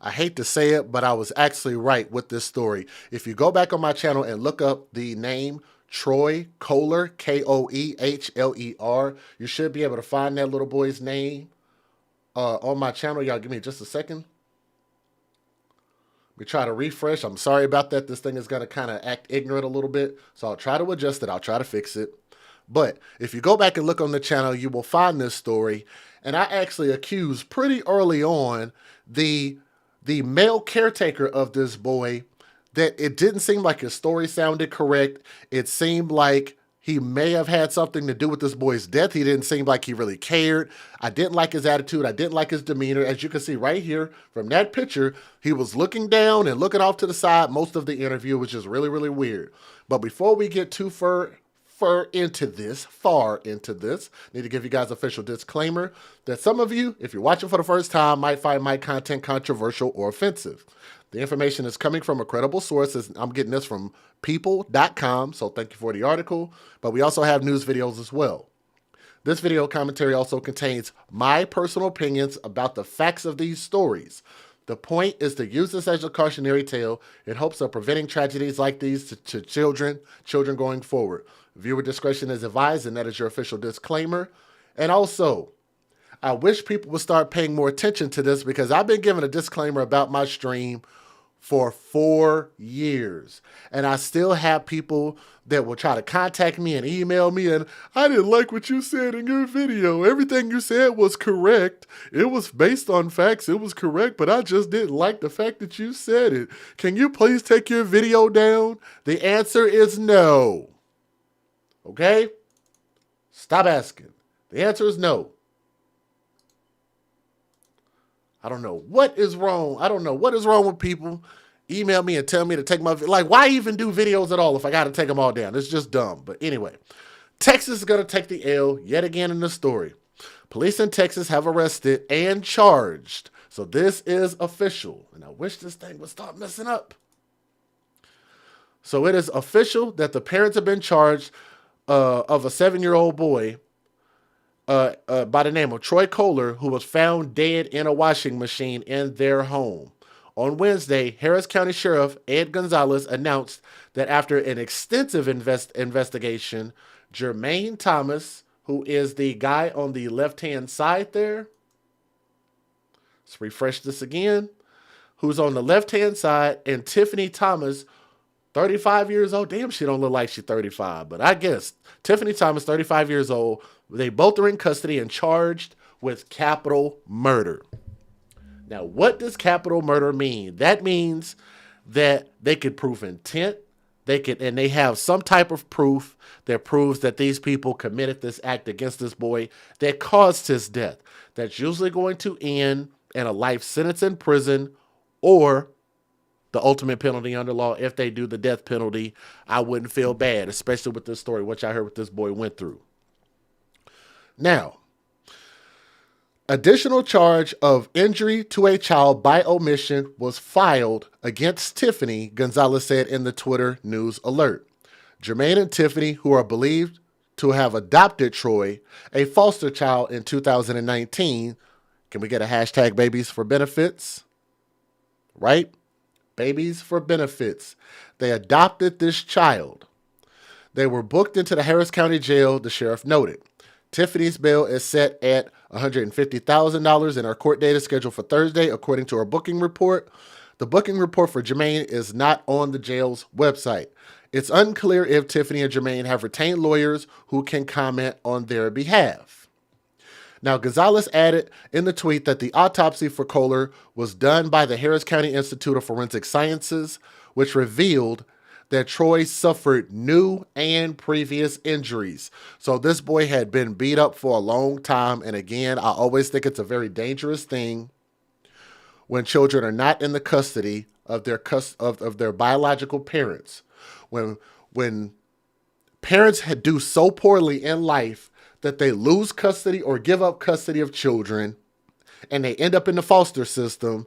I hate to say it, but I was actually right with this story. If you go back on my channel and look up the name Troy Kohler, Koehler, you should be able to find that little boy's name on my channel. Y'all give me just a second. We try to refresh. I'm sorry about that. This thing is going to kind of act ignorant a little bit. So I'll try to adjust it. I'll try to fix it. But if you go back and look on the channel, you will find this story. And I actually accused pretty early on the male caretaker of this boy that it didn't seem like his story sounded correct. It seemed like he may have had something to do with this boy's death. He didn't seem like he really cared. I didn't like his attitude. I didn't like his demeanor. As you can see right here from that picture, he was looking down and looking off to the side most of the interview, which is really, really weird. But before we get too far into this, need to give you guys an official disclaimer that some of you, if you're watching for the first time, might find my content controversial or offensive. The information is coming from a credible source. I'm getting this from people.com, so thank you for the article. But we also have news videos as well. This video commentary also contains my personal opinions about the facts of these stories. The point is to use this as a cautionary tale in hopes of preventing tragedies like these to children going forward. Viewer discretion is advised, and that is your official disclaimer. And also, I wish people would start paying more attention to this because I've been giving a disclaimer about my stream for 4 years. And I still have people that will try to contact me and email me, and I didn't like what you said in your video. Everything you said was correct. It was based on facts. It was correct, but I just didn't like the fact that you said it. Can you please take your video down? The answer is no. Okay? Stop asking. The answer is no. I don't know what is wrong. I don't know what is wrong with people. Email me and tell me to take my, like, why even do videos at all if I got to take them all down? It's just dumb. But anyway, Texas is going to take the L yet again in the story. Police in Texas have arrested and charged. So this is official. And I wish this thing would stop messing up. So it is official that the parents have been charged of a 7-year-old boy by the name of Troy Kohler, who was found dead in a washing machine in their home. On Wednesday, Harris County Sheriff Ed Gonzalez announced that after an extensive investigation, Jermaine Thomas, who is the guy on the left-hand side there, let's refresh this again, who's on the left-hand side, and Tiffany Thomas, 35 years old. Damn, she don't look like she's 35, but I guess Tiffany Thomas, 35 years old. They both are in custody and charged with capital murder. Now, what does capital murder mean? That means that they could prove intent. And they have some type of proof that proves that these people committed this act against this boy that caused his death. That's usually going to end in a life sentence in prison or the ultimate penalty under law. If they do the death penalty, I wouldn't feel bad, especially with this story, which I heard what this boy went through. Now, additional charge of injury to a child by omission was filed against Tiffany, Gonzalez said in the Twitter news alert. Jermaine and Tiffany, who are believed to have adopted Troy, a foster child, in 2019. Can we get a hashtag babies for benefits? Right? Babies for benefits. They adopted this child. They were booked into the Harris County Jail, the sheriff noted. Tiffany's bail is set at $150,000 and our court date is scheduled for Thursday, according to our booking report. The booking report for Jermaine is not on the jail's website. It's unclear if Tiffany and Jermaine have retained lawyers who can comment on their behalf. Now, Gonzalez added in the tweet that the autopsy for Kohler was done by the Harris County Institute of Forensic Sciences, which revealed that Troy suffered new and previous injuries. So this boy had been beat up for a long time. And again, I always think it's a very dangerous thing when children are not in the custody of their biological parents. When parents do so poorly in life that they lose custody or give up custody of children and they end up in the foster system,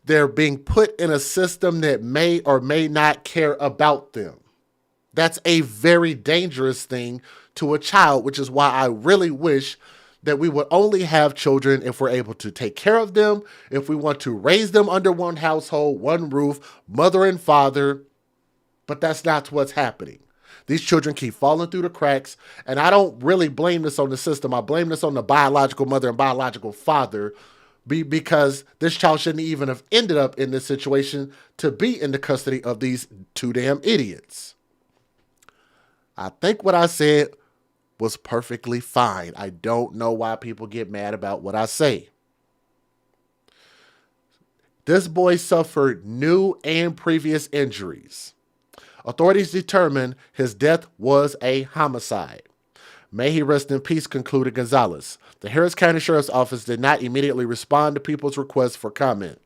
they're being put in a system that may or may not care about them. That's a very dangerous thing to a child, which is why I really wish that we would only have children if we're able to take care of them, if we want to raise them under one household, one roof, mother and father. But that's not what's happening. These children keep falling through the cracks, and I don't really blame this on the system. I blame this on the biological mother and biological father, because this child shouldn't even have ended up in this situation to be in the custody of these two damn idiots. I think what I said was perfectly fine. I don't know why people get mad about what I say. This boy suffered new and previous injuries. Authorities determined his death was a homicide. May he rest in peace, concluded Gonzalez. The Harris County Sheriff's Office did not immediately respond to people's requests for comment.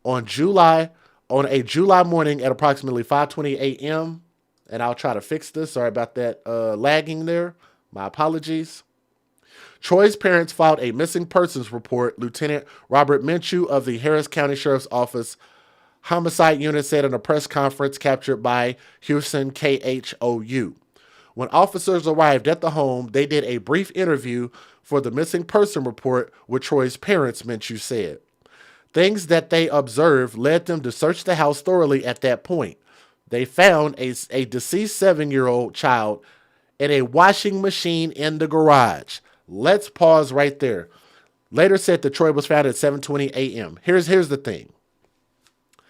On a July morning at approximately 5:20 a.m., and I'll try to fix this. Sorry about that lagging there. My apologies. Troy's parents filed a missing persons report. Lieutenant Robert Minshew of the Harris County Sheriff's Office Homicide Unit said in a press conference captured by Houston KHOU. When officers arrived at the home, they did a brief interview for the missing person report with Troy's parents, Minshew said. Things that they observed led them to search the house thoroughly at that point. They found a deceased 7-year-old child and a washing machine in the garage. Let's pause right there. Later said that Troy was found at 7:20 a.m. Here's the thing.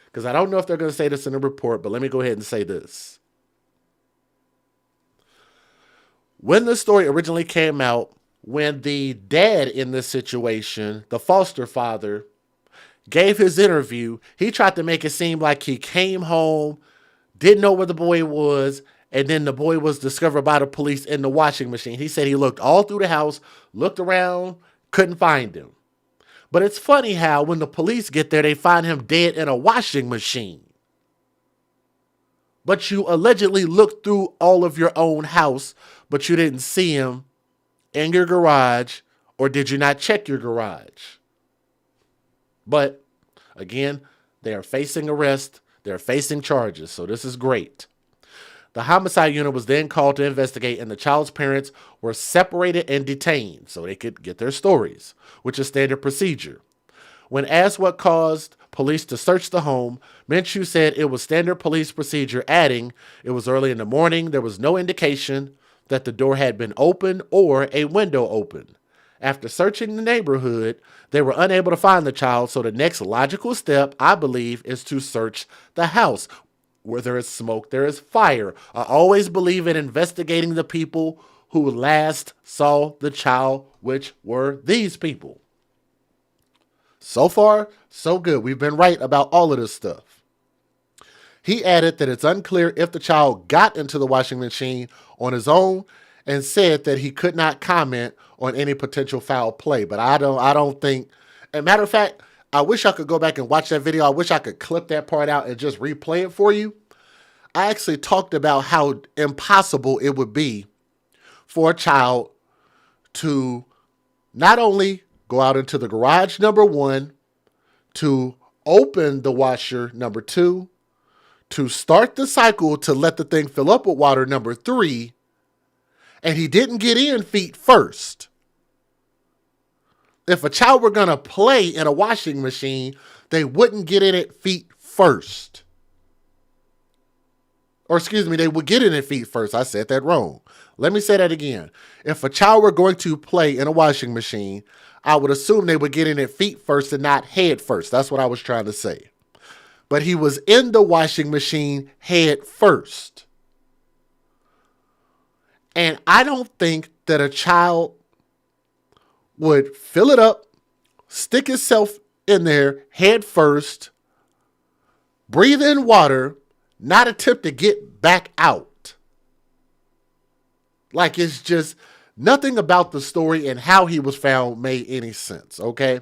Because I don't know if they're going to say this in the report, but let me go ahead and say this. When the story originally came out, when the dad in this situation, the foster father, gave his interview, he tried to make it seem like he came home, didn't know where the boy was, and then the boy was discovered by the police in the washing machine. He said he looked all through the house, looked around, couldn't find him. But it's funny how when the police get there, they find him dead in a washing machine. But you allegedly looked through all of your own house, but you didn't see him in your garage, or did you not check your garage? But again, they are facing arrest. They're facing charges, so this is great. The homicide unit was then called to investigate, and the child's parents were separated and detained so they could get their stories, which is standard procedure. When asked what caused police to search the home, Minshew said it was standard police procedure, adding, it was early in the morning, there was no indication that the door had been open or a window open. After searching the neighborhood, they were unable to find the child, so the next logical step, I believe, is to search the house. Where there is smoke, there is fire. I always believe in investigating the people who last saw the child, which were these people. So far, so good. We've been right about all of this stuff. He added that it's unclear if the child got into the washing machine on his own, and said that he could not comment on any potential foul play. But I don't think, as a matter of fact, I wish I could go back and watch that video. I wish I could clip that part out and just replay it for you. I actually talked about how impossible it would be for a child to not only go out into the garage, number one, to open the washer, number two, to start the cycle to let the thing fill up with water, number three, and he didn't get in feet first. If a child were going to play in a washing machine, they wouldn't get in it feet first. Or excuse me, they would get in it feet first. I said that wrong. Let me say that again. If a child were going to play in a washing machine, I would assume they would get in it feet first and not head first. That's what I was trying to say. But he was in the washing machine head first. And I don't think that a child would fill it up, stick itself in there head first, breathe in water, not attempt to get back out. Like, it's just nothing about the story and how he was found made any sense, okay?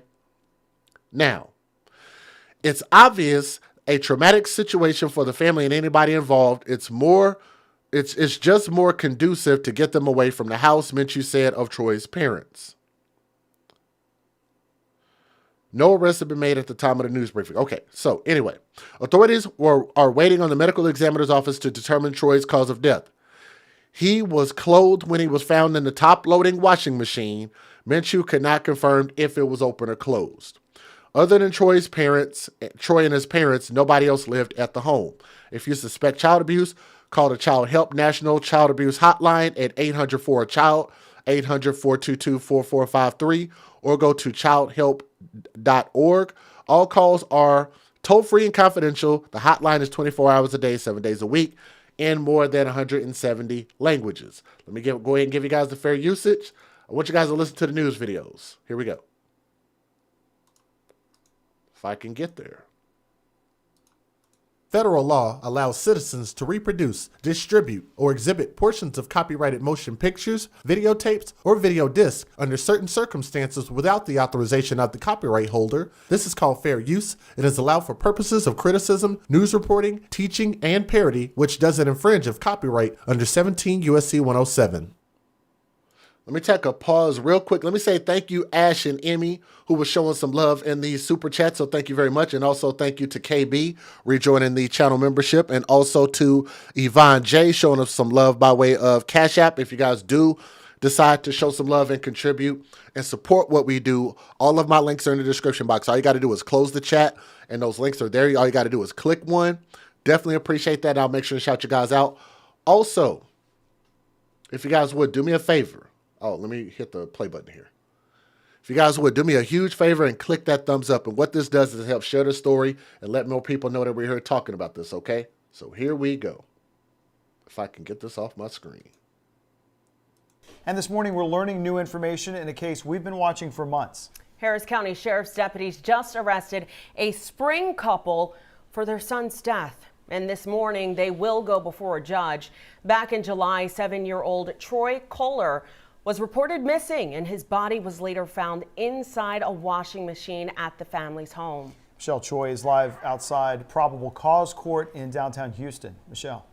Now, it's obvious a traumatic situation for the family and anybody involved. It's just more conducive to get them away from the house, Minshew said of Troy's parents. No arrests have been made at the time of the news briefing. Okay, so anyway, authorities are waiting on the medical examiner's office to determine Troy's cause of death. He was clothed when he was found in the top-loading washing machine. Minshew could not confirm if it was open or closed. Other than Troy and his parents, nobody else lived at the home. If you suspect child abuse, call the Child Help National Child Abuse Hotline at 800-4-CHILD, 800-422-4453, or go to childhelp.org. All calls are toll-free and confidential. The hotline is 24 hours a day, 7 days a week, in more than 170 languages. Let me go ahead and give you guys the fair usage. I want you guys to listen to the news videos. Here we go. If I can get there. Federal law allows citizens to reproduce, distribute, or exhibit portions of copyrighted motion pictures, videotapes, or video discs under certain circumstances without the authorization of the copyright holder. This is called fair use. It is allowed for purposes of criticism, news reporting, teaching, and parody, which doesn't infringe of copyright under 17 U.S.C. 107. Let me take a pause real quick. Let me say thank you, Ash and Emmy, who was showing some love in the super chat. So thank you very much. And also thank you to KB rejoining the channel membership. And also to Yvonne J showing us some love by way of Cash App. If you guys do decide to show some love and contribute and support what we do, all of my links are in the description box. All you got to do is close the chat and those links are there. All you got to do is click one. Definitely appreciate that. I'll make sure to shout you guys out. Also, if you guys would do me a favor. Oh, let me hit the play button here. If you guys would do me a huge favor and click that thumbs up. And what this does is help share the story and let more people know that we're here talking about this, okay? So here we go. If I can get this off my screen. And this morning we're learning new information in a case we've been watching for months. Harris County Sheriff's deputies just arrested a spring couple for their son's death. And this morning they will go before a judge. Back in July, 7-year-old Troy Kohler was reported missing, and his body was later found inside a washing machine at the family's home. Michelle Choi is live outside probable cause court in downtown Houston. Michelle.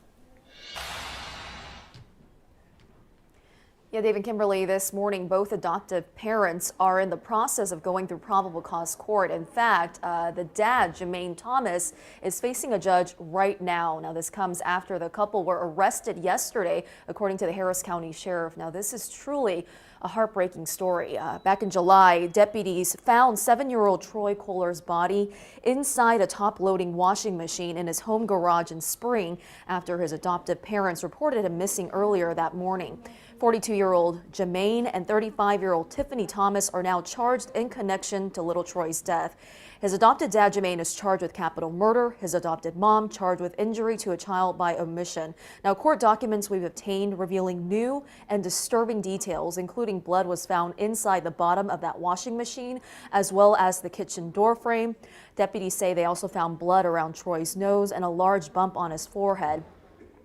Yeah, Dave and Kimberly, this morning, both adoptive parents are in the process of going through probable cause court. In fact, the dad, Jermaine Thomas, is facing a judge right now. Now, this comes after the couple were arrested yesterday, according to the Harris County Sheriff. Now, this is truly a heartbreaking story. Back in July, deputies found 7-year-old Troy Kohler's body inside a top-loading washing machine in his home garage in Spring after his adoptive parents reported him missing earlier that morning. 42-year-old Jermaine and 35-year-old Tiffany Thomas are now charged in connection to little Troy's death. His adopted dad, Jermaine, is charged with capital murder. His adopted mom charged with injury to a child by omission. Now, court documents we've obtained revealing new and disturbing details, including blood was found inside the bottom of that washing machine, as well as the kitchen door frame. Deputies say they also found blood around Troy's nose and a large bump on his forehead.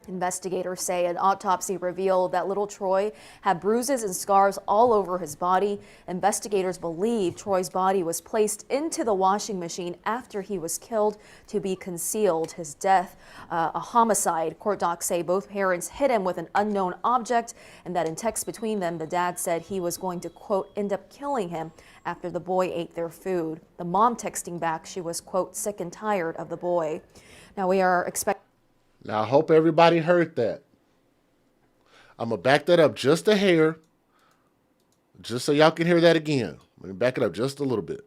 Investigators say an autopsy revealed that little Troy had bruises and scars all over his body. Investigators believe Troy's body was placed into the washing machine after he was killed to be concealed. His death, a homicide. Court docs say both parents hit him with an unknown object, and that in text between them, the dad said he was going to, quote, end up killing him after the boy ate their food. The mom texting back she was, quote, sick and tired of the boy. Now we are expecting. Now, I hope everybody heard that. I'm going to back that up just a hair, just so y'all can hear that again. Let me back it up just a little bit.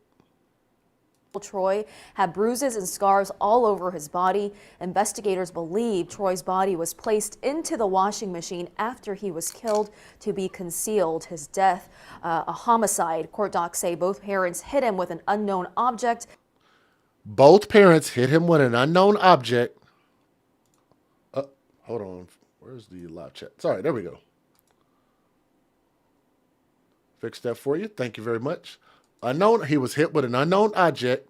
Troy had bruises and scars all over his body. Investigators believe Troy's body was placed into the washing machine after he was killed to be concealed. His death, a homicide. Court docs say both parents hit him with an unknown object. Both parents hit him with an unknown object. Hold on. Where's the live chat? Sorry, there we go. Fixed that for you. Thank you very much. He was hit with an unknown object.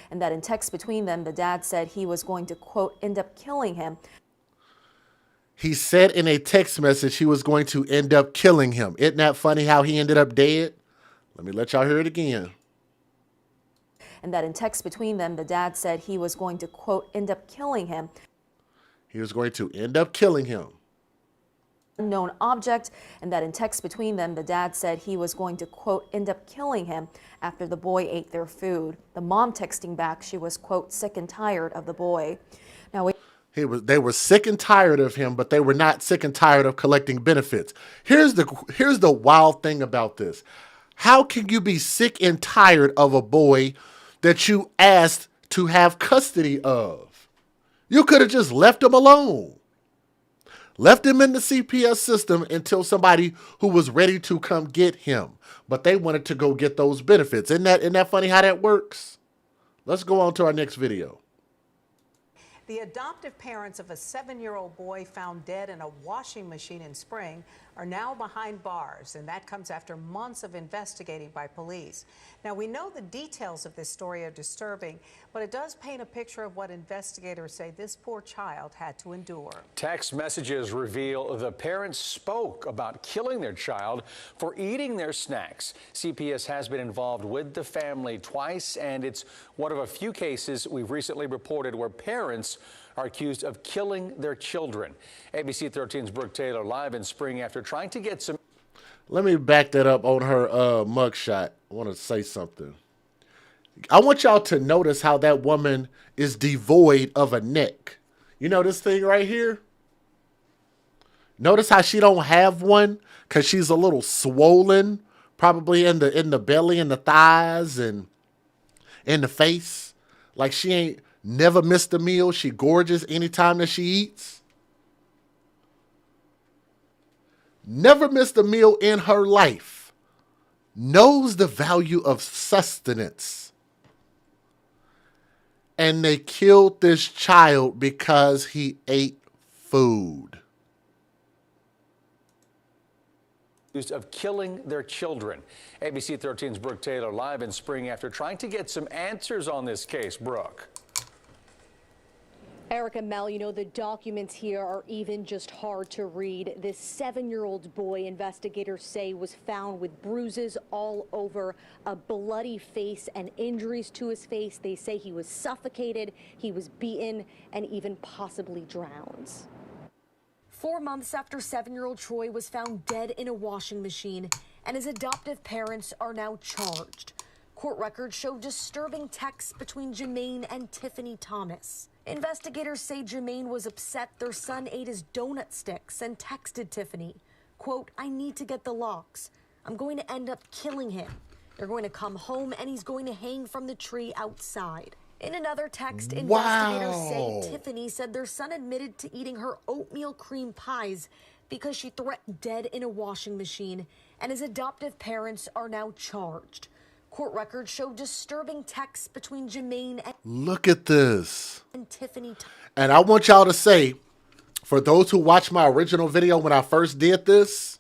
And that in text between them, the dad said he was going to, quote, end up killing him. He said in a text message he was going to end up killing him. Isn't that funny how he ended up dead? Let me let y'all hear it again. And that in text between them, the dad said he was going to, quote, end up killing him. He was going to end up killing him. Unknown object, and that in text between them, the dad said he was going to, quote, end up killing him after the boy ate their food. The mom texting back she was, quote, sick and tired of the boy. Now they were sick and tired of him, but they were not sick and tired of collecting benefits. Here's the wild thing about this. How can you be sick and tired of a boy that you asked to have custody of? You could have just left him alone. Left him in the CPS system until somebody who was ready to come get him. But they wanted to go get those benefits. Isn't that funny how that works? Let's go on to our next video. The adoptive parents of a 7-year-old boy found dead in a washing machine in Spring are now behind bars, and that comes after months of investigating by police. Now, we know the details of this story are disturbing, but it does paint a picture of what investigators say this poor child had to endure. Text messages reveal the parents spoke about killing their child for eating their snacks. CPS has been involved with the family twice, and it's one of a few cases we've recently reported where parents are accused of killing their children. ABC 13's Brooke Taylor live in Spring after trying to get some. Let me back that up on her mugshot. I want to say something. I want y'all to notice how that woman is devoid of a neck. You know this thing right here? Notice how she don't have one because she's a little swollen, probably in the belly and the thighs and in the face. Like she ain't never missed a meal. She gorgeous anytime that she eats. Never missed a meal in her life. Knows the value of sustenance. And they killed this child because he ate food. Of killing their children. ABC 13's Brooke Taylor live in Spring after trying to get some answers on this case. Brooke. Erica, Mel, you know, the documents here are even just hard to read. This 7-year-old boy, investigators say, was found with bruises all over, a bloody face and injuries to his face. They say he was suffocated, he was beaten, and even possibly drowned. 4 months after 7-year-old Troy was found dead in a washing machine, and his adoptive parents are now charged. Court records show disturbing texts between Jermaine and Tiffany Thomas. Investigators say Jermaine was upset their son ate his donut sticks and texted Tiffany, quote, "I need to get the locks. I'm going to end up killing him. They're going to come home and he's going to hang from the tree outside." In another text, investigators say Tiffany said their son admitted to eating her oatmeal cream pies because she threatened dead in a washing machine, and his adoptive parents are now charged. Court records show disturbing texts between Jermaine and Look at this. Tiffany. And I want y'all to say, for those who watched my original video when I first did this,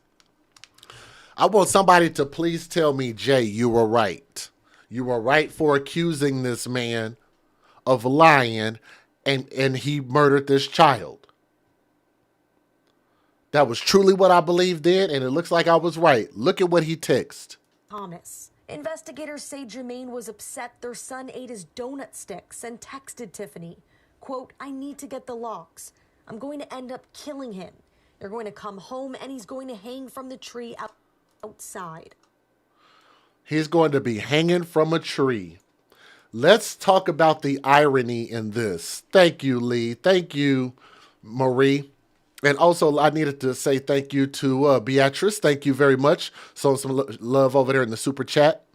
I want somebody to please tell me, Jay, you were right. You were right for accusing this man of lying and he murdered this child. That was truly what I believed in, and it looks like I was right. Look at what he texted. Thomas. Investigators say Jermaine was upset their son ate his donut sticks and texted Tiffany, quote, "I need to get the locks. I'm going to end up killing him. They're going to come home and he's going to hang from the tree outside." He's going to be hanging from a tree. Let's talk about the irony in this. Thank you, Lee. Thank you, Marie. And also, I needed to say thank you to Beatrice. Thank you very much. So some love over there in the super chat.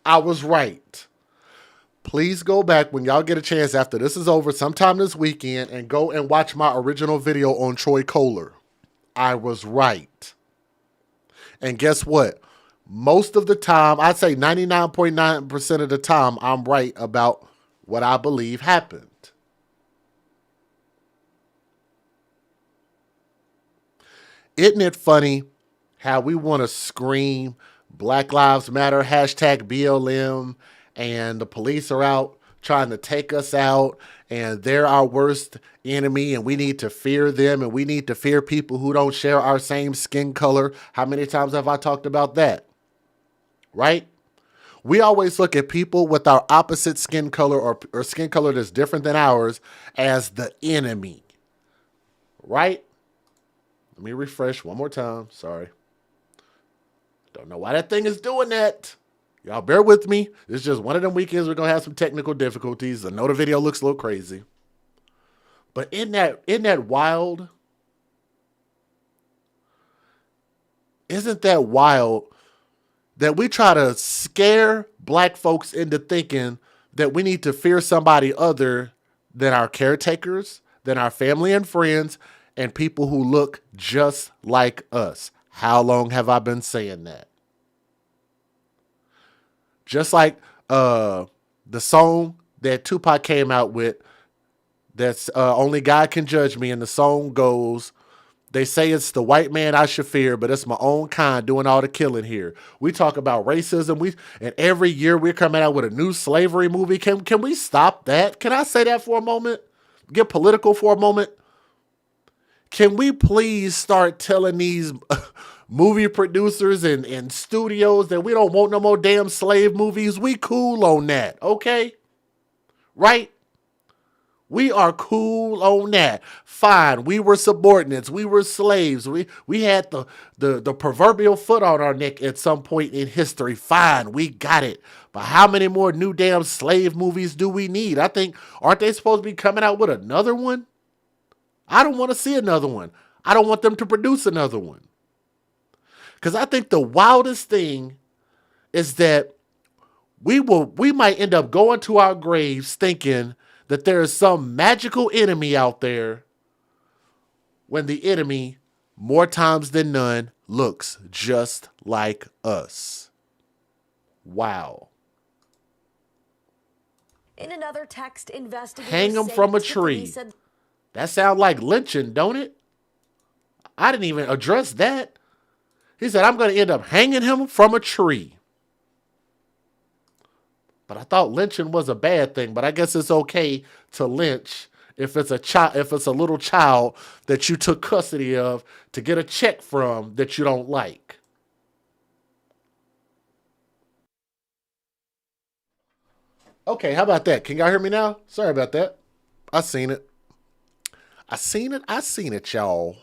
I was right. Please go back when y'all get a chance after this is over sometime this weekend and go and watch my original video on Troy Kohler. I was right. And guess what? Most of the time, I'd say 99.9% of the time, I'm right about what I believe happened. Isn't it funny how we want to scream Black Lives Matter, hashtag BLM, and the police are out trying to take us out, and they're our worst enemy, and we need to fear them, and we need to fear people who don't share our same skin color. How many times have I talked about that? Right? We always look at people with our opposite skin color or skin color that's different than ours as the enemy. Right? Let me refresh one more time. Sorry. Don't know why that thing is doing that. Y'all bear with me. It's just one of them weekends we're going to have some technical difficulties. I know the video looks a little crazy. But isn't that wild? Isn't that wild that we try to scare black folks into thinking that we need to fear somebody other than our caretakers, than our family and friends, and people who look just like us. How long have I been saying that? Just like the song that Tupac came out with, that's Only God Can Judge Me, and the song goes, they say it's the white man I should fear, but it's my own kind doing all the killing here. We talk about racism, and every year we're coming out with a new slavery movie. Can we stop that? Can I say that for a moment? Get political for a moment? Can we please start telling these movie producers and studios that we don't want no more damn slave movies? We cool on that, okay? Right? We are cool on that. Fine. We were subordinates. We were slaves. We had the proverbial foot on our neck at some point in history. Fine. We got it. But how many more new damn slave movies do we need? I think, aren't they supposed to be coming out with another one? I don't want to see another one. I don't want them to produce another one. Because I think the wildest thing is that we might end up going to our graves thinking that there is some magical enemy out there when the enemy, more times than none, looks just like us. Wow. In another text, investigators hang him from a tree. That sounds like lynching, don't it? I didn't even address that. He said, I'm going to end up hanging him from a tree. But I thought lynching was a bad thing, but I guess it's okay to lynch if it's a little child that you took custody of to get a check from that you don't like. Okay, how about that? Can y'all hear me now? Sorry about that. I seen it. I seen it, y'all.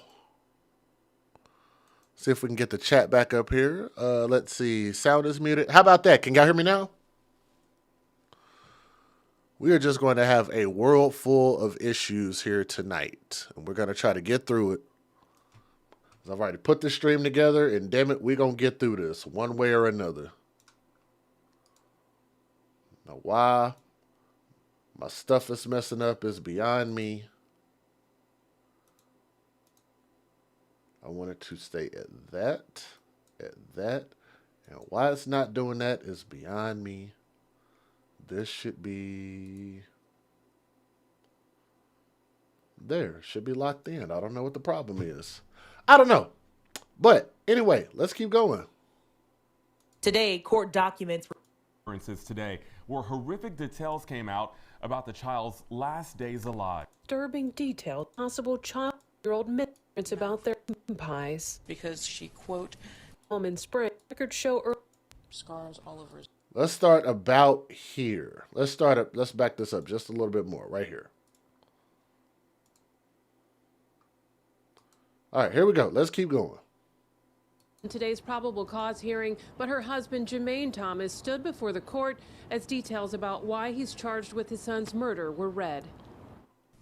See if we can get the chat back up here. Let's see. Sound is muted. How about that? Can y'all hear me now? We are just going to have a world full of issues here tonight. And we're going to try to get through it. I've already put the stream together, and damn it, we're going to get through this one way or another. Now, why my stuff is messing up is beyond me. I wanted to stay at that. And why it's not doing that is beyond me. This should be there. Should be locked in. I don't know what the problem is. I don't know. But anyway, let's keep going. Today, court documents today where horrific details came out about the child's last days alive. Disturbing detail, possible child-year-old myths about their pies. Because she, quote, home in spring. Records show scars all over his. Let's start about here. Let's back this up just a little bit more right here. All right, here we go. Let's keep going. In today's probable cause hearing, but her husband, Jermaine Thomas, stood before the court as details about why he's charged with his son's murder were read.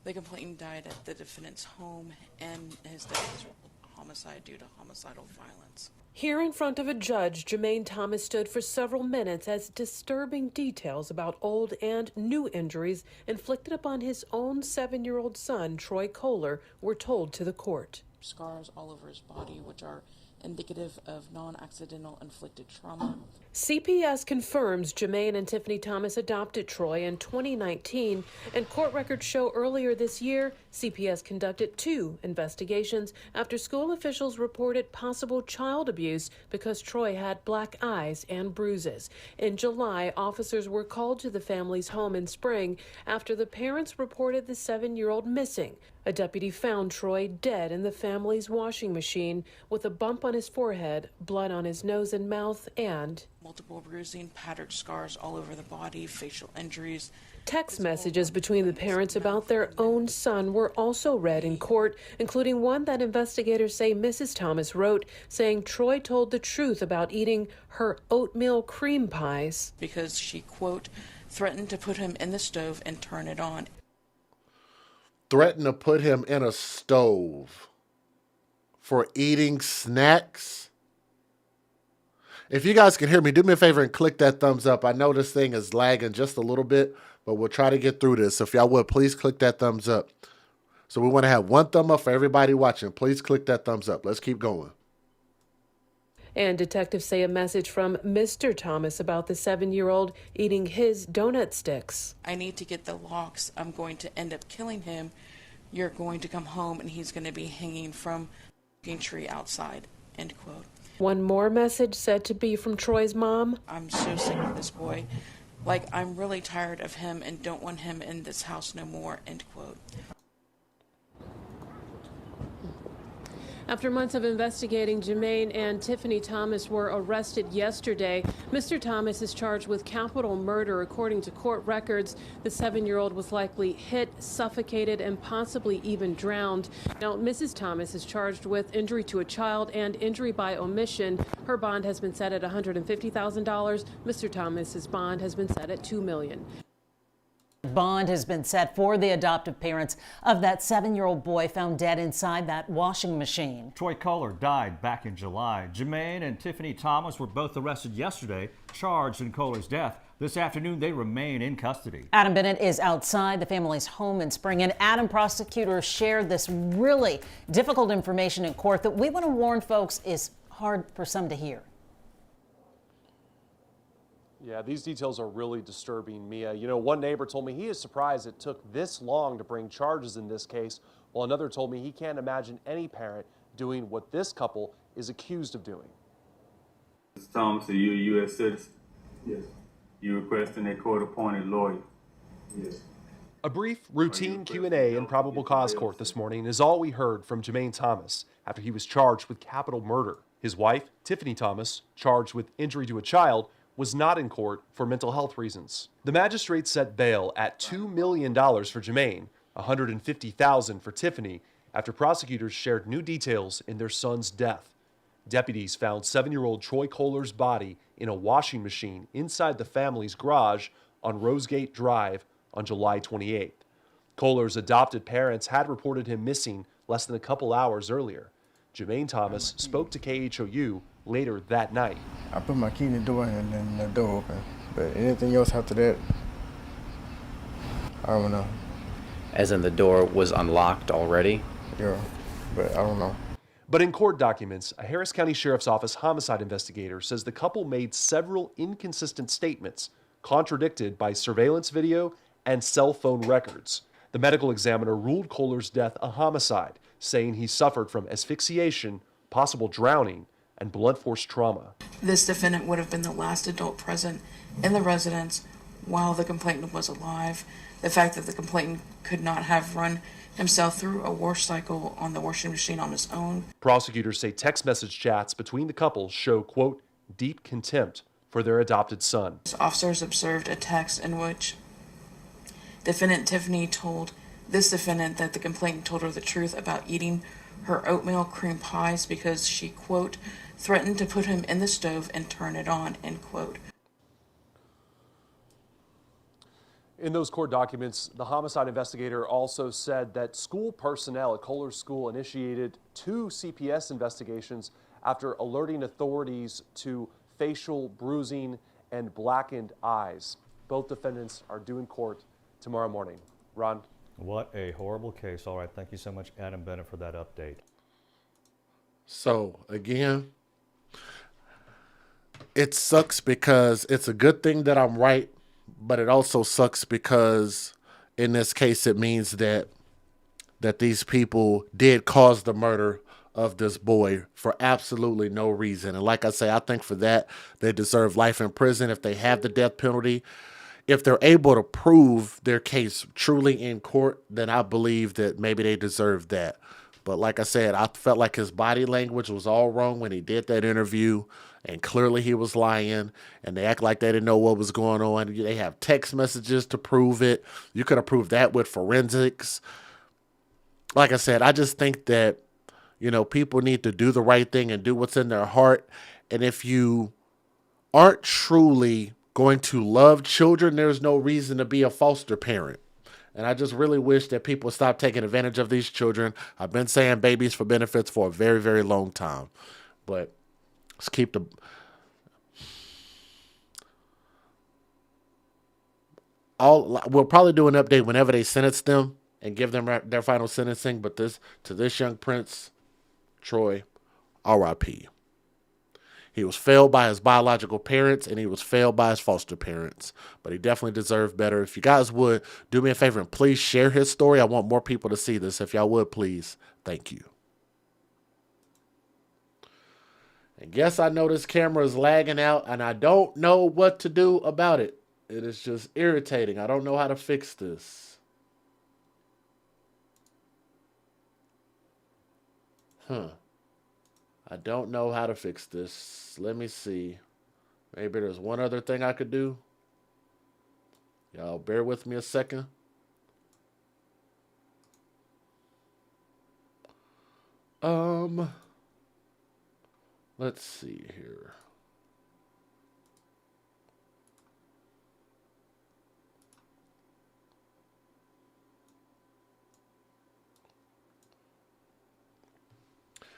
The complainant died at the defendant's home, and his death was homicide due to homicidal violence. Here in front of a judge, Jermaine Thomas stood for several minutes as disturbing details about old and new injuries inflicted upon his own 7-year-old son, Troy Kohler, were told to the court. Scars all over his body, which are indicative of non-accidental inflicted trauma. CPS confirms Jermaine and Tiffany Thomas adopted Troy in 2019, and court records show earlier this year, CPS conducted 2 investigations after school officials reported possible child abuse because Troy had black eyes and bruises. In July, officers were called to the family's home in Spring after the parents reported the 7-year-old missing. A deputy found Troy dead in the family's washing machine with a bump on his forehead, blood on his nose and mouth, and multiple bruising, patched scars all over the body, facial injuries. Text messages between the parents about their own son were also read in court, including one that investigators say Mrs. Thomas wrote, saying Troy told the truth about eating her oatmeal cream pies. Because she, quote, threatened to put him in the stove and turn it on. Threatened to put him in a stove for eating snacks. If you guys can hear me, do me a favor and click that thumbs up. I know this thing is lagging just a little bit, but we'll try to get through this. So if y'all would, please click that thumbs up. So we want to have one thumb up for everybody watching. Please click that thumbs up. Let's keep going. And detectives say a message from Mr. Thomas about the 7-year-old eating his donut sticks. I need to get the locks. I'm going to end up killing him. You're going to come home and he's going to be hanging from a tree outside, end quote. One more message said to be from Troy's mom. I'm so sick of this boy. Like, I'm really tired of him and don't want him in this house no more, end quote. After months of investigating, Jermaine and Tiffany Thomas were arrested yesterday. Mr. Thomas is charged with capital murder. According to court records, the 7-year-old was likely hit, suffocated, and possibly even drowned. Now, Mrs. Thomas is charged with injury to a child and injury by omission. Her bond has been set at $150,000. Mr. Thomas's bond has been set at $2 million. Bond has been set for the adoptive parents of that 7-year-old boy found dead inside that washing machine. Troy Kohler died back in July. Jermaine and Tiffany Thomas were both arrested yesterday, charged in Kohler's death. This afternoon, they remain in custody. Adam Bennett is outside the family's home in Spring. And Adam, prosecutors shared this really difficult information in court that we want to warn folks is hard for some to hear. Yeah, these details are really disturbing, Mia. You know, one neighbor told me he is surprised it took this long to bring charges in this case, while another told me he can't imagine any parent doing what this couple is accused of doing. Mr. Thomas, are you a U.S. citizen? Yes. You requesting a court-appointed lawyer? Yes. A brief, routine Q&A in probable cause court this morning is all we heard from Jermaine Thomas after he was charged with capital murder. His wife, Tiffany Thomas, charged with injury to a child, was not in court for mental health reasons. The magistrate set bail at $2 million for Jermaine, $150,000 for Tiffany, after prosecutors shared new details in their son's death. Deputies found 7-year-old Troy Kohler's body in a washing machine inside the family's garage on Rosegate Drive on July 28th. Kohler's adopted parents had reported him missing less than a couple hours earlier. Jermaine Thomas spoke to KHOU later that night. I put my key in the door and then the door open. But anything else after that, I don't know. As in the door was unlocked already? Yeah, but I don't know. But in court documents, a Harris County Sheriff's Office homicide investigator says the couple made several inconsistent statements, contradicted by surveillance video and cell phone records. The medical examiner ruled Kohler's death a homicide, saying he suffered from asphyxiation, possible drowning, and blunt force trauma. This defendant would have been the last adult present in the residence while the complainant was alive. The fact that the complainant could not have run himself through a wash cycle on the washing machine on his own. Prosecutors say text message chats between the couple show, quote, deep contempt for their adopted son. Officers observed a text in which defendant Tiffany told this defendant that the complainant told her the truth about eating her oatmeal cream pies because she, quote, threatened to put him in the stove and turn it on, end quote. In those court documents, the homicide investigator also said that school personnel at Kohler's school initiated 2 CPS investigations after alerting authorities to facial bruising and blackened eyes. Both defendants are due in court tomorrow morning. Ron? What a horrible case. All right, thank you so much, Adam Bennett, for that update. So, again, it sucks because it's a good thing that I'm right, but it also sucks because in this case it means that these people did cause the murder of this boy for absolutely no reason. And like I say, I think for that they deserve life in prison if they have the death penalty. If they're able to prove their case truly in court, then I believe that maybe they deserve that. But like I said, I felt like his body language was all wrong when he did that interview, and clearly he was lying, and they act like they didn't know what was going on. They have text messages to prove it. You could have proved that with forensics. Like I said, I just think that, you know, people need to do the right thing and do what's in their heart. And if you aren't truly going to love children, there's no reason to be a foster parent. And I just really wish that people stop taking advantage of these children. I've been saying babies for benefits for a very, very long time. But let's keep the we'll probably do an update whenever they sentence them and give them their final sentencing. But to this young prince, Troy, R.I.P. He was failed by his biological parents and he was failed by his foster parents, but he definitely deserved better. If you guys would do me a favor and please share his story. I want more people to see this. If y'all would, please. Thank you. And yes, I know this camera is lagging out and I don't know what to do about it. It is just irritating. I don't know how to fix this. I don't know how to fix this. Let me see. Maybe there's one other thing I could do. Y'all bear with me a second. Let's see here.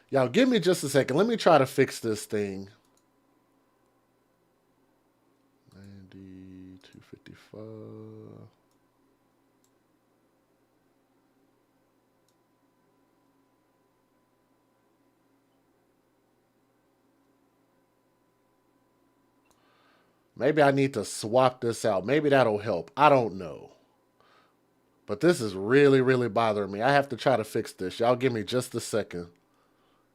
Y'all give me just a second. Let me try to fix this thing. 90, 255. Maybe I need to swap this out. Maybe that'll help. I don't know. But this is really, really bothering me. I have to try to fix this. Y'all give me just a second.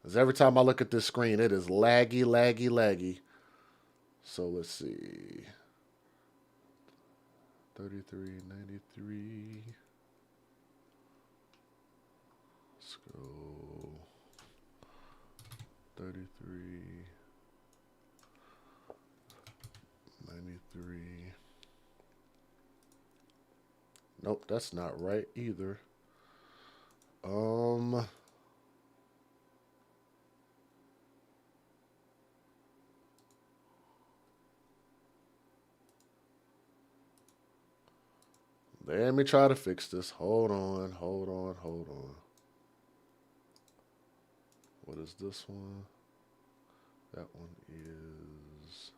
Because every time I look at this screen, it is laggy, laggy, laggy. So let's see. 3393. Let's go. 3393. Nope, that's not right either. Let me try to fix this. Hold on. What is this one? That one is...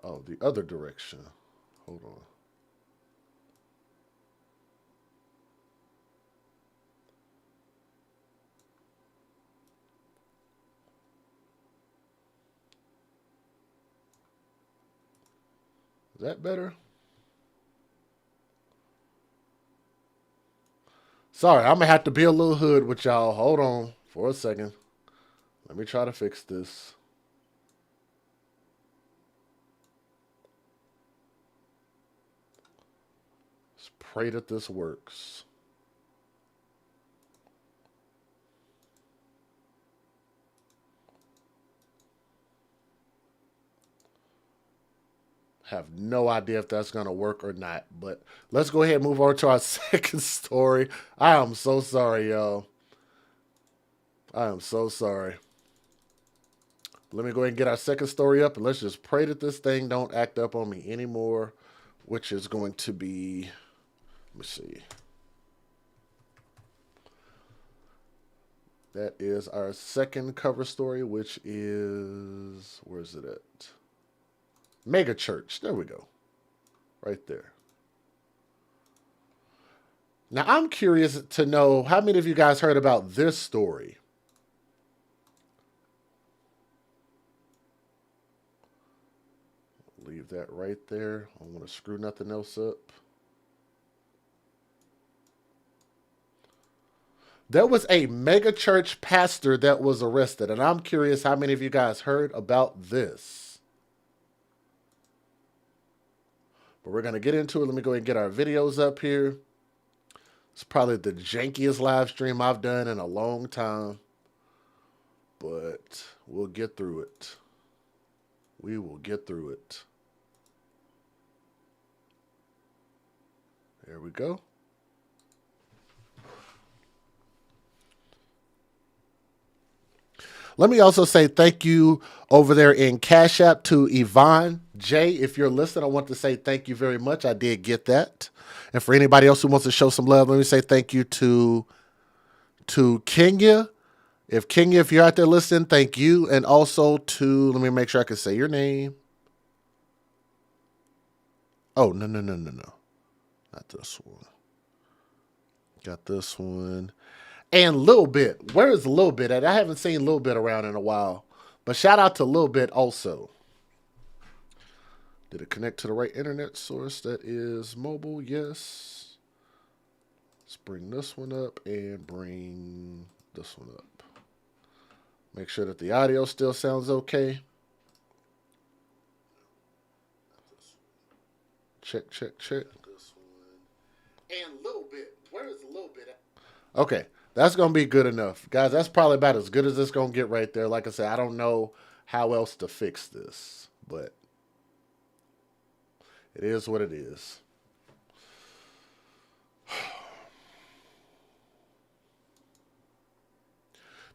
Oh, the other direction. Hold on. Is that better? Sorry, I'm going to have to be a little hood with y'all. Hold on for a second. Let me try to fix this. Let's pray that this works. Have no idea if that's going to work or not, but let's go ahead and move on to our second story. I am so sorry, y'all. I am so sorry. Let me go ahead and get our second story up, and let's just pray that this thing don't act up on me anymore, which is going to be, let me see. That is our second cover story, which is, where's it at? Megachurch. There we go. Right there. Now, I'm curious to know how many of you guys heard about this story. Leave that right there. I don't want to screw nothing else up. There was a megachurch pastor that was arrested, and I'm curious how many of you guys heard about this. But we're going to get into it. Let me go ahead and get our videos up here. It's probably the jankiest live stream I've done in a long time. But we'll get through it. We will get through it. There we go. Let me also say thank you over there in Cash App to Yvonne J. If you're listening, I want to say thank you very much. I did get that. And for anybody else who wants to show some love, let me say thank you to Kenya. Kenya, if you're out there listening, thank you. And also to, let me make sure I can say your name. Oh, no. Not this one. Got this one. And Lil Bit. Where is Lil Bit at? I haven't seen Lil Bit around in a while. But shout out to Lil Bit also. Did it connect to the right internet source? That is mobile, yes. Let's bring this one up and bring this one up. Make sure that the audio still sounds okay. Check. This one. And Lil Bit. Where is Lil Bit at? Okay, that's going to be good enough. Guys, that's probably about as good as it's going to get right there. Like I said, I don't know how else to fix this, but it is what it is.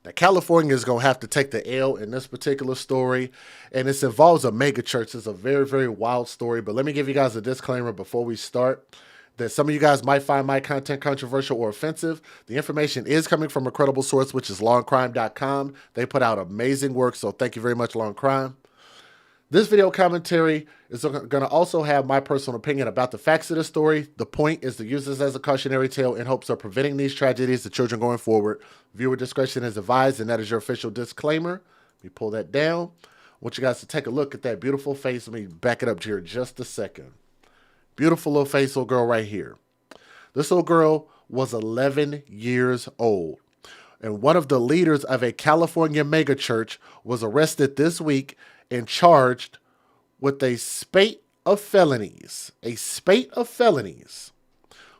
Now, California is going to have to take the L in this particular story, and this involves a megachurch. It's a very, very wild story, but let me give you guys a disclaimer before we start that some of you guys might find my content controversial or offensive. The information is coming from a credible source, which is lawandcrime.com. They put out amazing work, so thank you very much, Law and Crime. This video commentary is going to also have my personal opinion about the facts of the story. The point is to use this as a cautionary tale in hopes of preventing these tragedies to children going forward. Viewer discretion is advised, and that is your official disclaimer. Let me pull that down. I want you guys to take a look at that beautiful face. Let me back it up here just a second. Beautiful little face, little girl right here. This little girl was 11 years old. And one of the leaders of a California megachurch was arrested this week and charged with a spate of felonies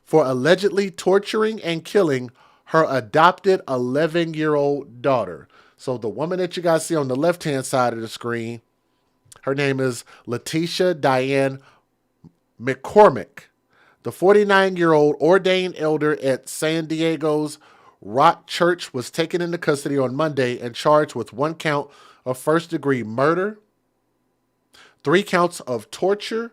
for allegedly torturing and killing her adopted 11-year-old daughter. So the woman that you guys see on the left-hand side of the screen, her name is Letitia Diane McCormick. The 49-year-old ordained elder at San Diego's Rock Church was taken into custody on Monday and charged with 1 count of first-degree murder, 3 counts of torture,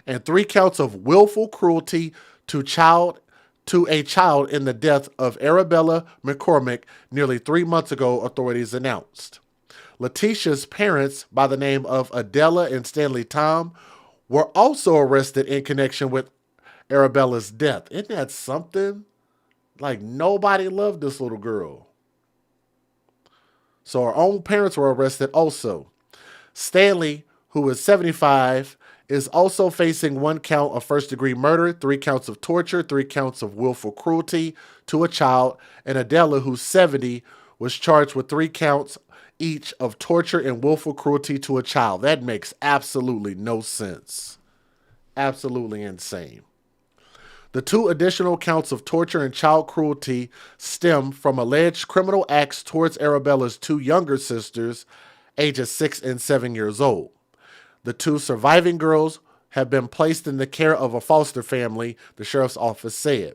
and 3 counts of willful cruelty to a child in the death of Arabella McCormick nearly 3 months ago, authorities announced. Letitia's parents, by the name of Adela and Stanley Tom, were also arrested in connection with Arabella's death. Isn't that something? Like, nobody loved this little girl. So her own parents were arrested also. Stanley, who is 75, is also facing 1 count of first-degree murder, 3 counts of torture, 3 counts of willful cruelty to a child, and Adela, who's 70, was charged with 3 counts each of torture and willful cruelty to a child. That makes absolutely no sense. Absolutely insane. The 2 additional counts of torture and child cruelty stem from alleged criminal acts towards Arabella's 2 younger sisters, ages 6 and 7 years old. The 2 surviving girls have been placed in the care of a foster family, the sheriff's office said.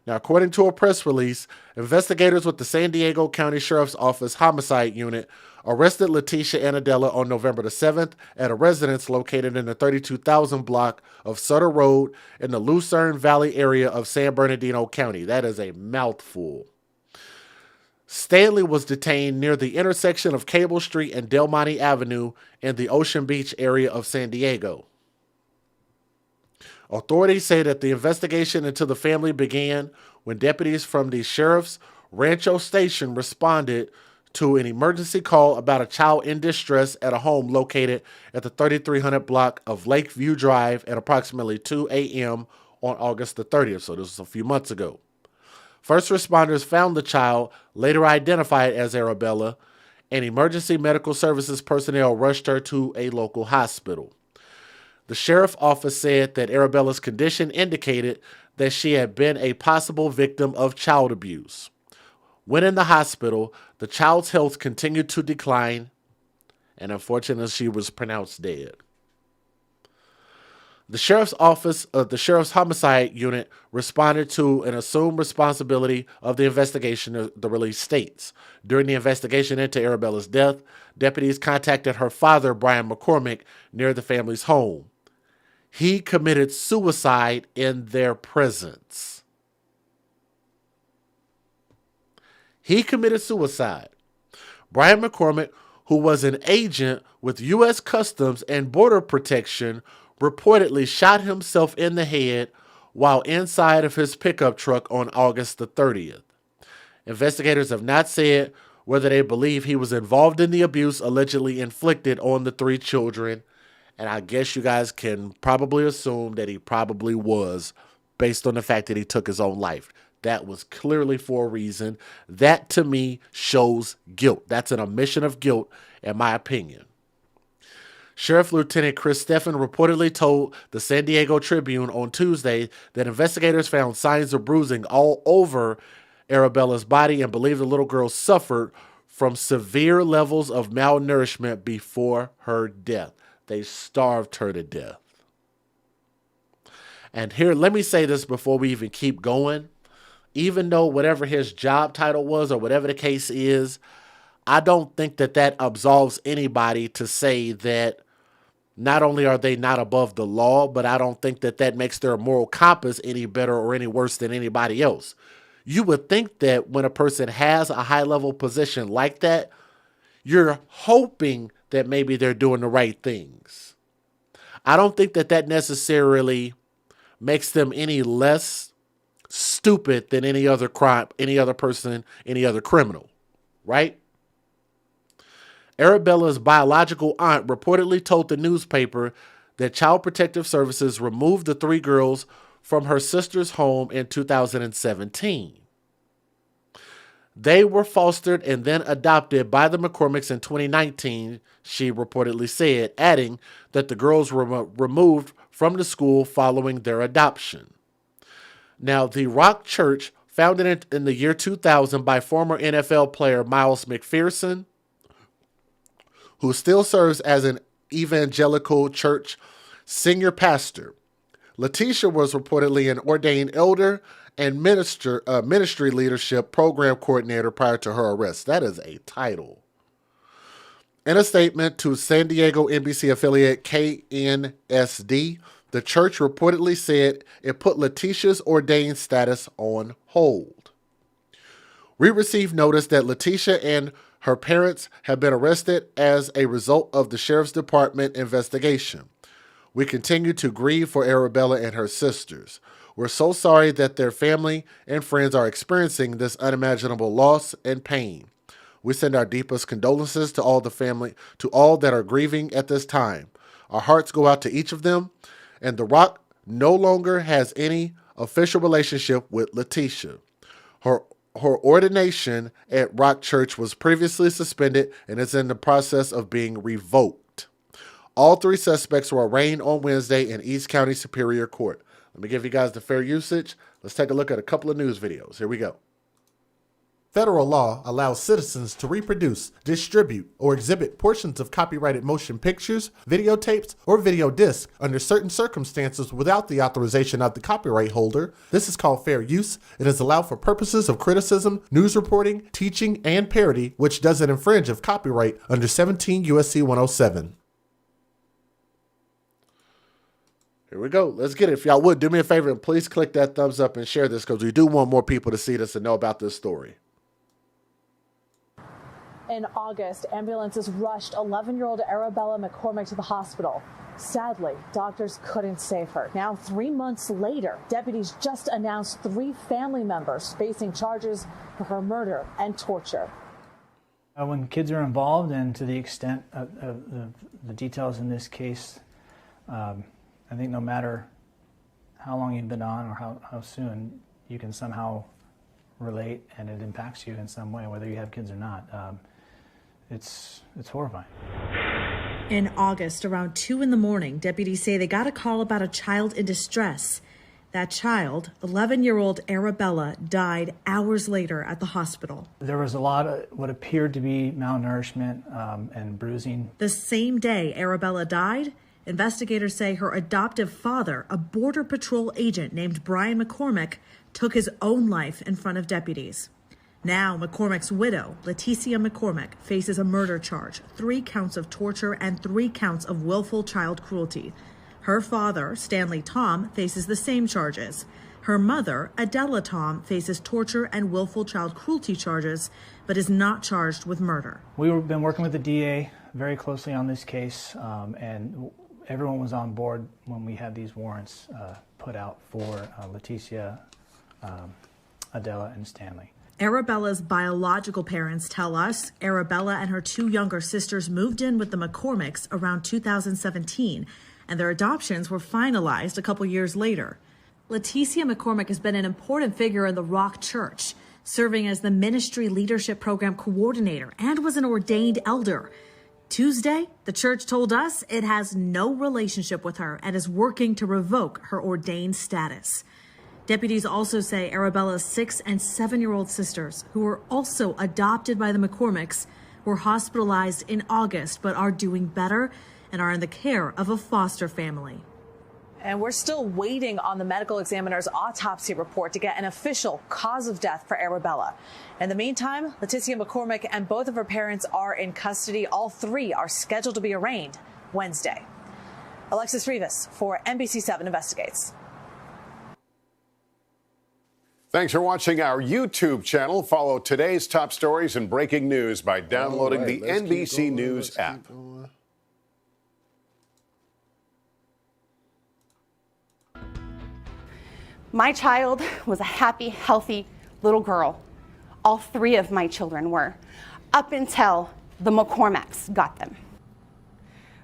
Now, according to a press release, investigators with the San Diego County Sheriff's Office Homicide Unit arrested Letitia and Adela on November the 7th at a residence located in the 32,000 block of Sutter Road in the Lucerne Valley area of San Bernardino County. That is a mouthful. Stanley was detained near the intersection of Cable Street and Del Monte Avenue in the Ocean Beach area of San Diego. Authorities say that the investigation into the family began when deputies from the sheriff's Rancho Station responded to an emergency call about a child in distress at a home located at the 3300 block of Lakeview Drive at approximately 2 a.m. on August the 30th. So this was a few months ago. First responders found the child, later identified as Arabella, and emergency medical services personnel rushed her to a local hospital. The sheriff's office said that Arabella's condition indicated that she had been a possible victim of child abuse. When in the hospital, the child's health continued to decline, and unfortunately, she was pronounced dead. The sheriff's office of the sheriff's homicide unit responded to and assumed responsibility of the investigation, the release states. During the investigation into Arabella's death, deputies contacted her father, Brian McCormick, near the family's home. He committed suicide in their presence. He committed suicide. Brian McCormick, who was an agent with U.S. Customs and Border Protection, reportedly shot himself in the head while inside of his pickup truck on August the 30th. Investigators have not said whether they believe he was involved in the abuse allegedly inflicted on the 3 children, and I guess you guys can probably assume that he probably was, based on the fact that he took his own life. That was clearly for a reason. That, to me, shows guilt. That's an admission of guilt, in my opinion. Sheriff Lieutenant Chris Steffen reportedly told the San Diego Tribune on Tuesday that investigators found signs of bruising all over Arabella's body and believe the little girl suffered from severe levels of malnourishment before her death. They starved her to death. And here, let me say this before we even keep going. Even though whatever his job title was or whatever the case is, I don't think that that absolves anybody to say that not only are they not above the law, but I don't think that that makes their moral compass any better or any worse than anybody else. You would think that when a person has a high-level position like that, you're hoping that maybe they're doing the right things. I don't think that that necessarily makes them any less stupid than any other crime, any other person, any other criminal, right? Arabella's biological aunt reportedly told the newspaper that Child Protective Services removed the 3 girls from her sister's home in 2017. They were fostered and then adopted by the McCormicks in 2019, she reportedly said, adding that the girls were removed from the school following their adoption. Now, the Rock Church, founded in the year 2000 by former NFL player Miles McPherson, who still serves as an evangelical church senior pastor. Letitia was reportedly an ordained elder and ministry leadership program coordinator prior to her arrest. That is a title. In a statement to San Diego NBC affiliate KNSD, the church reportedly said it put Letitia's ordained status on hold. We received notice that Letitia and her parents have been arrested as a result of the Sheriff's Department investigation. We continue to grieve for Arabella and her sisters. We're so sorry that their family and friends are experiencing this unimaginable loss and pain. We send our deepest condolences to all that are grieving at this time. Our hearts go out to each of them, and The Rock no longer has any official relationship with Letitia. Her ordination at Rock Church was previously suspended and is in the process of being revoked. All 3 suspects were arraigned on Wednesday in East County Superior Court. Let me give you guys the fair usage. Let's take a look at a couple of news videos. Here we go. Federal law allows citizens to reproduce, distribute, or exhibit portions of copyrighted motion pictures, videotapes, or video discs under certain circumstances without the authorization of the copyright holder. This is called fair use. It is allowed for purposes of criticism, news reporting, teaching, and parody, which doesn't infringe of copyright under 17 U.S.C. 107. Here we go. Let's get it. If y'all would, do me a favor and please click that thumbs up and share this because we do want more people to see this and know about this story. In August, ambulances rushed 11-year-old Arabella McCormick to the hospital. Sadly, doctors couldn't save her. Now, 3 months later, deputies just announced 3 family members facing charges for her murder and torture. When kids are involved, and to the extent of the details in this case, I think no matter how long you've been on or how soon, you can somehow relate and it impacts you in some way, whether you have kids or not. It's horrifying. In August, around 2 in the morning, deputies say they got a call about a child in distress. That child, 11-year-old Arabella, died hours later at the hospital. There was a lot of what appeared to be malnourishment and bruising. The same day Arabella died, investigators say her adoptive father, a Border Patrol agent named Brian McCormick, took his own life in front of deputies. Now, McCormick's widow, Leticia McCormick, faces a murder charge, 3 counts of torture, and 3 counts of willful child cruelty. Her father, Stanley Tom, faces the same charges. Her mother, Adela Tom, faces torture and willful child cruelty charges, but is not charged with murder. We've been working with the DA very closely on this case, and everyone was on board when we had these warrants put out for Leticia, Adela, and Stanley. Arabella's biological parents tell us Arabella and her 2 younger sisters moved in with the McCormicks around 2017, and their adoptions were finalized a couple years later. Leticia McCormick has been an important figure in the Rock Church, serving as the Ministry Leadership Program Coordinator and was an ordained elder. Tuesday, the church told us it has no relationship with her and is working to revoke her ordained status. Deputies also say Arabella's 6- and 7-year-old sisters, who were also adopted by the McCormicks, were hospitalized in August but are doing better and are in the care of a foster family. And we're still waiting on the medical examiner's autopsy report to get an official cause of death for Arabella. In the meantime, Leticia McCormick and both of her parents are in custody. All 3 are scheduled to be arraigned Wednesday. Alexis Rivas for NBC7 Investigates. Thanks for watching our YouTube channel. Follow today's top stories and breaking news by downloading the NBC News app. My child was a happy, healthy little girl. All 3 of my children were, up until the McCormicks got them.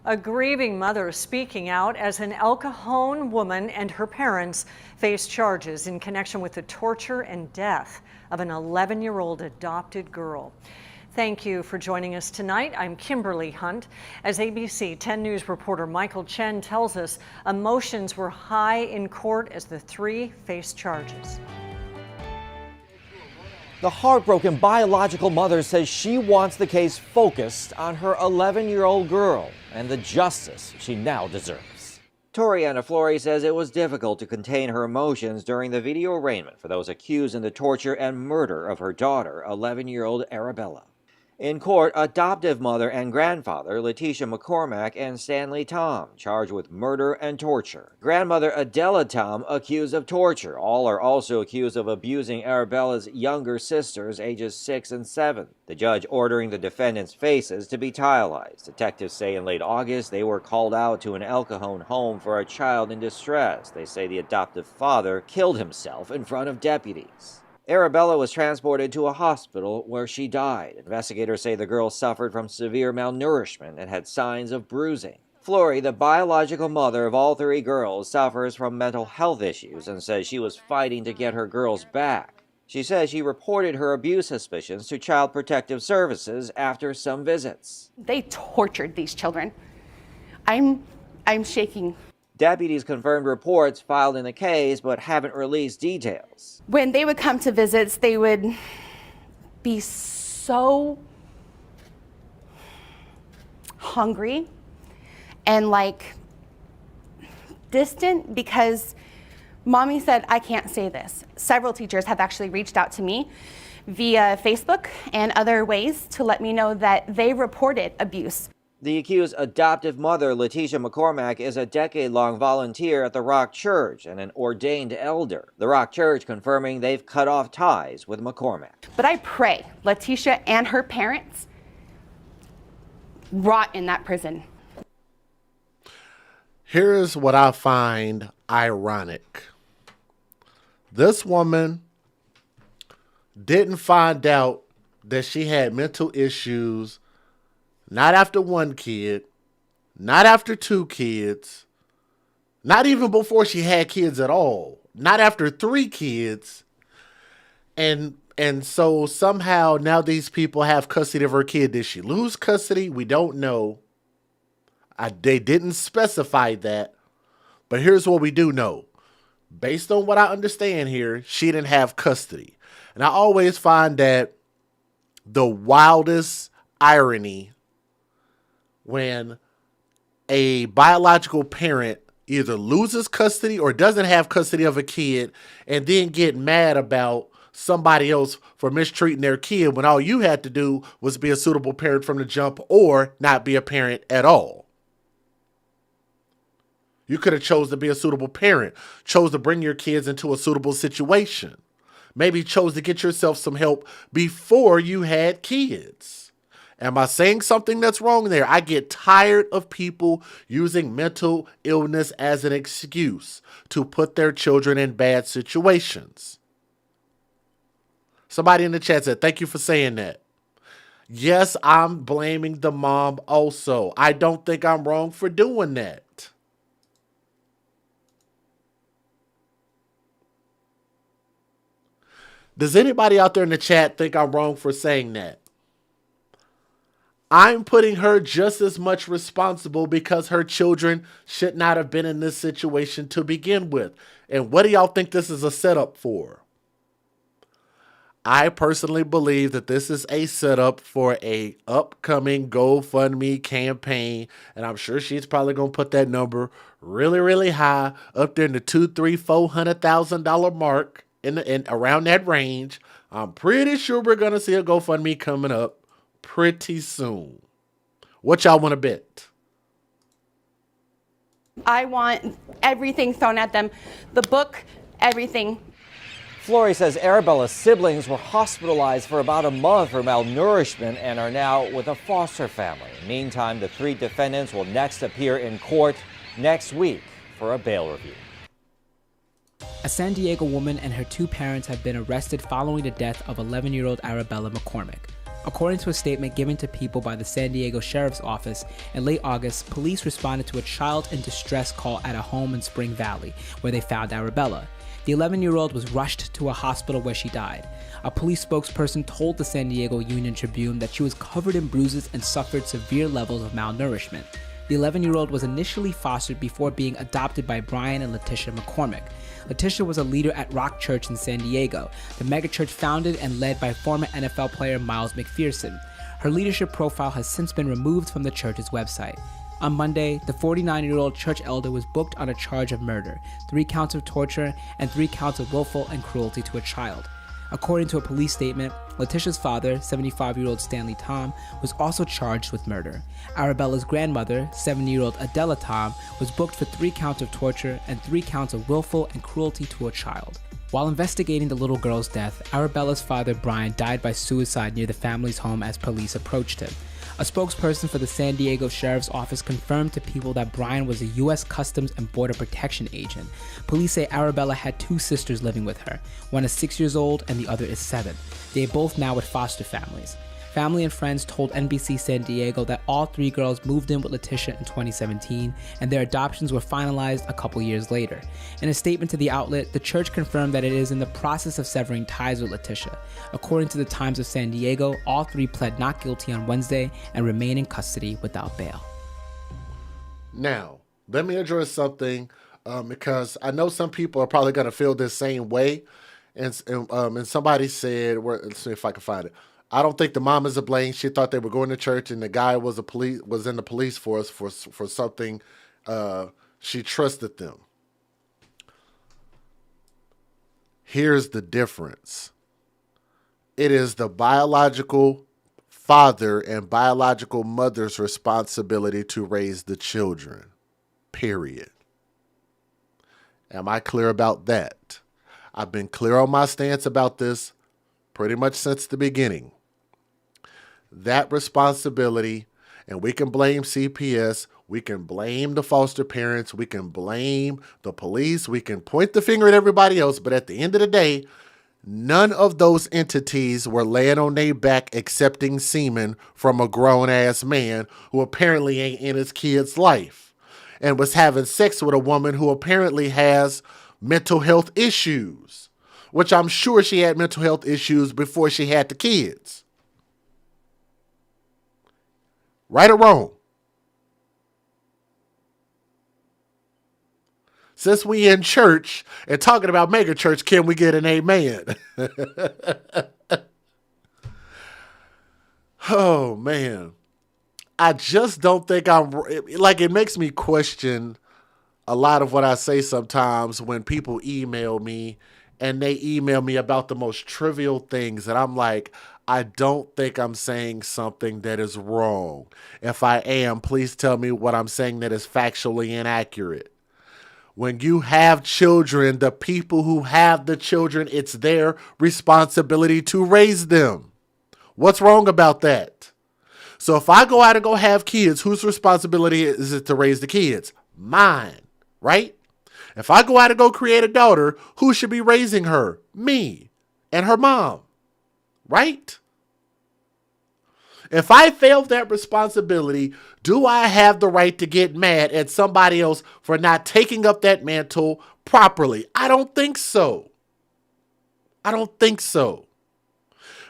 A grieving mother speaking out as an El Cajon woman and her parents face charges in connection with the torture and death of an 11-year-old adopted girl. Thank you for joining us tonight. I'm Kimberly Hunt. As ABC 10 News reporter Michael Chen tells us, emotions were high in court as the 3 faced charges. The heartbroken biological mother says she wants the case focused on her 11-year-old girl and the justice she now deserves. Toriana Flory says it was difficult to contain her emotions during the video arraignment for those accused in the torture and murder of her daughter, 11-year-old Arabella. In court, adoptive mother and grandfather Leticia McCormick and Stanley Tom charged with murder and torture. Grandmother Adela Tom accused of torture. All are also accused of abusing Arabella's younger sisters, ages 6 and 7. The judge ordering the defendants' faces to be titleized. Detectives say in late August they were called out to an El Cajon home for a child in distress. They say the adoptive father killed himself in front of deputies. Arabella was transported to a hospital where she died. Investigators say the girl suffered from severe malnourishment and had signs of bruising. Flory, the biological mother of all 3 girls, suffers from mental health issues and says she was fighting to get her girls back. She says she reported her abuse suspicions to Child Protective Services after some visits. They tortured these children. I'm shaking. Deputies confirmed reports filed in the case but haven't released details. When they would come to visits, they would be so hungry and distant because mommy said, I can't say this. Several teachers have actually reached out to me via Facebook and other ways to let me know that they reported abuse. The accused adoptive mother, Leticia McCormick, is a decade-long volunteer at the Rock Church and an ordained elder. The Rock Church confirming they've cut off ties with McCormick. But I pray Leticia and her parents rot in that prison. Here's what I find ironic. This woman didn't find out that she had mental issues. Not after 1 kid, not after 2 kids, not even before she had kids at all, not after 3 kids. And so somehow now these people have custody of her kid. Did she lose custody? We don't know. They didn't specify that. But here's what we do know. Based on what I understand here, she didn't have custody. And I always find that the wildest irony when a biological parent either loses custody or doesn't have custody of a kid and then get mad about somebody else for mistreating their kid when all you had to do was be a suitable parent from the jump or not be a parent at all. You could have chose to be a suitable parent, chose to bring your kids into a suitable situation, maybe chose to get yourself some help before you had kids. Am I saying something that's wrong there? I get tired of people using mental illness as an excuse to put their children in bad situations. Somebody in the chat said, thank you for saying that. Yes, I'm blaming the mom also. I don't think I'm wrong for doing that. Does anybody out there in the chat think I'm wrong for saying that? I'm putting her just as much responsible because her children should not have been in this situation to begin with. And what do y'all think this is a setup for? I personally believe that this is a setup for a upcoming GoFundMe campaign. And I'm sure she's probably going to put that number really, really high, up there in the $200,000-$400,000 mark in around that range. I'm pretty sure we're going to see a GoFundMe coming up pretty soon. What y'all want to bet? I want everything thrown at them. The book, everything. Flory says Arabella's siblings were hospitalized for about a month for malnourishment and are now with a foster family. Meantime, the 3 defendants will next appear in court next week for a bail review. A San Diego woman and her 2 parents have been arrested following the death of 11-year-old Arabella McCormick. According to a statement given to People by the San Diego Sheriff's Office, in late August, police responded to a child in distress call at a home in Spring Valley, where they found Arabella. The 11-year-old was rushed to a hospital where she died. A police spokesperson told the San Diego Union Tribune that she was covered in bruises and suffered severe levels of malnourishment. The 11-year-old was initially fostered before being adopted by Brian and Letitia McCormick. Letitia was a leader at Rock Church in San Diego, the megachurch founded and led by former NFL player Miles McPherson. Her leadership profile has since been removed from the church's website. On Monday, the 49-year-old church elder was booked on a charge of murder, 3 counts of torture, and 3 counts of willful and cruelty to a child. According to a police statement, Letitia's father, 75-year-old Stanley Tom, was also charged with murder. Arabella's grandmother, 70-year-old Adela Tom, was booked for 3 counts of torture and 3 counts of willful and cruelty to a child. While investigating the little girl's death, Arabella's father, Brian, died by suicide near the family's home as police approached him. A spokesperson for the San Diego Sheriff's Office confirmed to People that Brian was a U.S. Customs and Border Protection agent. Police say Arabella had 2 sisters living with her. One is 6 years old and the other is 7. They are both now with foster families. Family and friends told NBC San Diego that all 3 girls moved in with Letitia in 2017, and their adoptions were finalized a couple years later. In a statement to the outlet, the church confirmed that it is in the process of severing ties with Letitia. According to the Times of San Diego, all 3 pled not guilty on Wednesday and remain in custody without bail. Now, let me address something because I know some people are probably going to feel this same way. And somebody said, let's see if I can find it. I don't think the mom is to blame. She thought they were going to church, and the guy was in the police force for something. She trusted them. Here's the difference. It is the biological father and biological mother's responsibility to raise the children. Period. Am I clear about that? I've been clear on my stance about this pretty much since the beginning. That responsibility, and we can blame CPS, we can blame the foster parents, we can blame the police, we can point the finger at everybody else, but at the end of the day, none of those entities were laying on their back accepting semen from a grown-ass man who apparently ain't in his kid's life and was having sex with a woman who apparently has mental health issues, which I'm sure she had mental health issues before she had the kids. Right or wrong? Since we in church and talking about Megachurch, can we get an amen? Oh, man. I just don't think it makes me question a lot of what I say sometimes when people email me and they email me about the most trivial things. And I'm like, I don't think I'm saying something that is wrong. If I am, please tell me what I'm saying that is factually inaccurate. When you have children, the people who have the children, it's their responsibility to raise them. What's wrong about that? So if I go out and go have kids, whose responsibility is it to raise the kids? Mine, right? If I go out and go create a daughter, who should be raising her? Me and her mom, right? If I fail that responsibility, do I have the right to get mad at somebody else for not taking up that mantle properly? I don't think so. I don't think so.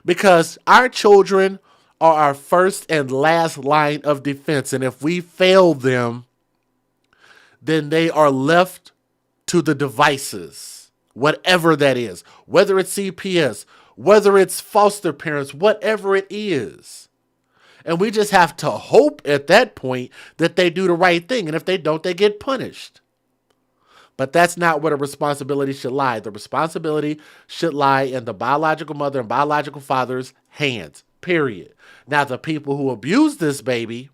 Because our children are our first and last line of defense. And if we fail them, then they are left to the devices, whatever that is, whether it's CPS, whether it's foster parents, whatever it is. And we just have to hope at that point that they do the right thing. And if they don't, they get punished. But that's not where the responsibility should lie. The responsibility should lie in the biological mother and biological father's hands, period. Now, the people who abuse this baby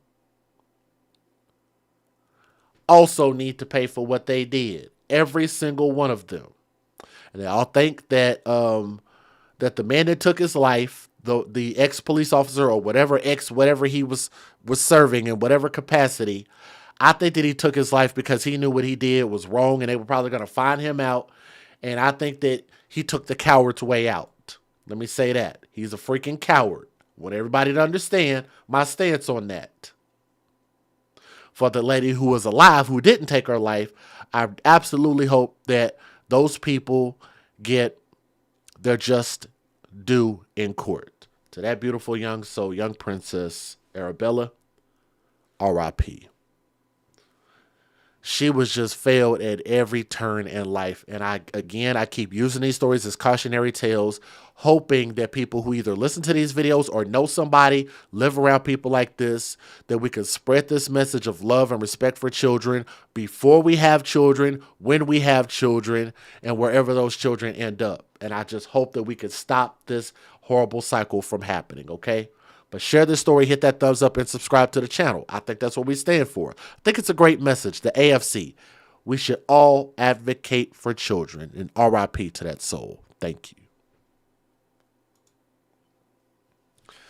also need to pay for what they did. Every single one of them. And they all think that that the man that took his life, the ex-police officer or whatever he was serving in whatever capacity, I think that he took his life because he knew what he did was wrong and they were probably going to find him out. And I think that he took the coward's way out. Let me say that. He's a freaking coward. I want everybody to understand my stance on that. For the lady who was alive, who didn't take her life, I absolutely hope that those people get their just due in court. To that beautiful young soul, young princess Arabella, R.I.P. She was just failed at every turn in life. And I keep using these stories as cautionary tales, hoping that people who either listen to these videos or know somebody, live around people like this, that we can spread this message of love and respect for children before we have children, when we have children, and wherever those children end up. And I just hope that we can stop this horrible cycle from happening, okay? But share this story, hit that thumbs up, and subscribe to the channel. I think that's what we stand for. I think it's a great message. The AFC. We should all advocate for children. And RIP to that soul. Thank you.